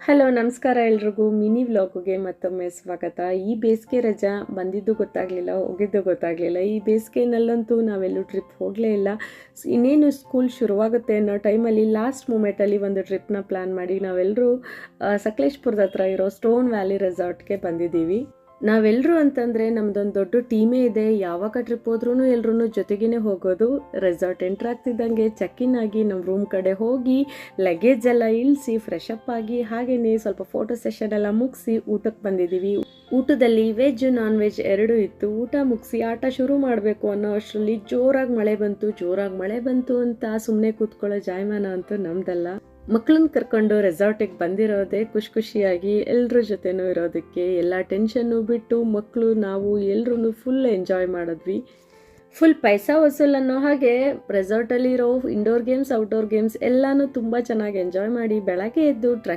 Hello ನಮಸ್ಕಾರ ಎಲ್ರಿಗೂ mini ವ್ಲಾಗುಗೆ ಮತ್ತೊಮ್ಮೆ ಸ್ವಾಗತ. ಈ ಬೇಸಿಗೆ ರಜಾ ಬಂದಿದ್ದು ಗೊತ್ತಾಗಲಿಲ್ಲ, ಹೋಗಿದ್ದು ಗೊತ್ತಾಗಲಿಲ್ಲ. ಈ ಬೇಸಿಗೆನಲ್ಲಂತೂ ನಾವೆಲ್ಲೂ ಟ್ರಿಪ್ ಹೋಗಲೇ ಇಲ್ಲ. ಇನ್ನೇನು ಸ್ಕೂಲ್ ಶುರುವಾಗುತ್ತೆ ಅನ್ನೋ ಟೈಮಲ್ಲಿ ಲಾಸ್ಟ್ ಮೂಮೆಂಟಲ್ಲಿ ಒಂದು ಟ್ರಿಪ್ನ ಪ್ಲ್ಯಾನ್ ಮಾಡಿ ನಾವೆಲ್ಲರೂ ಸಕಲೇಶ್ಪುರದ ಹತ್ರ ಇರೋ ಸ್ಟೋನ್ ವ್ಯಾಲಿ ರೆಸಾರ್ಟ್ಗೆ ಬಂದಿದ್ದೀವಿ. ನಾವೆಲ್ಲರೂ ಅಂತಂದರೆ ನಮ್ಮದೊಂದು ದೊಡ್ಡ ಟೀಮೇ ಇದೆ. ಯಾವಾಗ ಟ್ರಿಪ್ ಹೋದ್ರೂ ಎಲ್ಲರೂ ಜೊತೆಗೇ ಹೋಗೋದು. ರೆಸಾರ್ಟ್ ಎಂಟ್ರ್ ಆಗ್ತಿದ್ದಂಗೆ ಚೆಕ್-ಇನ್ ಆಗಿ ನಮ್ಮ ರೂಮ್ ಕಡೆ ಹೋಗಿ ಲಗೇಜ್ ಎಲ್ಲ ಇಳಿಸಿ ಫ್ರೆಶ್ ಅಪ್ ಆಗಿ ಹಾಗೆಯೇ ಸ್ವಲ್ಪ ಫೋಟೋ ಸೆಷನ್ ಎಲ್ಲ ಮುಗಿಸಿ ಊಟಕ್ಕೆ ಬಂದಿದ್ದೀವಿ. ಊಟದಲ್ಲಿ ವೆಜ್ ನಾನ್ ವೆಜ್ ಎರಡೂ ಇತ್ತು. ಊಟ ಮುಗಿಸಿ ಆಟ ಶುರು ಮಾಡಬೇಕು ಅನ್ನೋ ಅಷ್ಟರಲ್ಲಿ ಜೋರಾಗಿ ಮಳೆ ಬಂತು ಅಂತ ಸುಮ್ಮನೆ ಕೂತ್ಕೊಳ್ಳೋ ಜಾಯಮಾನ ಅಂತೂ ನಮ್ದಲ್ಲ. ಮಕ್ಕಳನ್ನ ಕರ್ಕೊಂಡು ರೆಸಾರ್ಟಿಗೆ ಬಂದಿರೋದೇ ಖುಷಿಯಾಗಿ ಎಲ್ಲರ ಜೊತೆನೂ ಇರೋದಕ್ಕೆ. ಎಲ್ಲ ಟೆನ್ಷನ್ನು ಬಿಟ್ಟು ಮಕ್ಕಳು ನಾವು ಎಲ್ಲರೂ ಫುಲ್ ಎಂಜಾಯ್ ಮಾಡಿದ್ವಿ. ಫುಲ್ ಪೈಸಾ ವಸೂಲ್ ಅನ್ನೋ ಹಾಗೆ ರೆಸಾರ್ಟಲ್ಲಿರೋ ಇಂಡೋರ್ ಗೇಮ್ಸ್ ಔಟ್ಡೋರ್ ಗೇಮ್ಸ್ ಎಲ್ಲನೂ ತುಂಬ ಚೆನ್ನಾಗಿ ಎಂಜಾಯ್ ಮಾಡಿ ಬೆಳಗ್ಗೆ ಎದ್ದು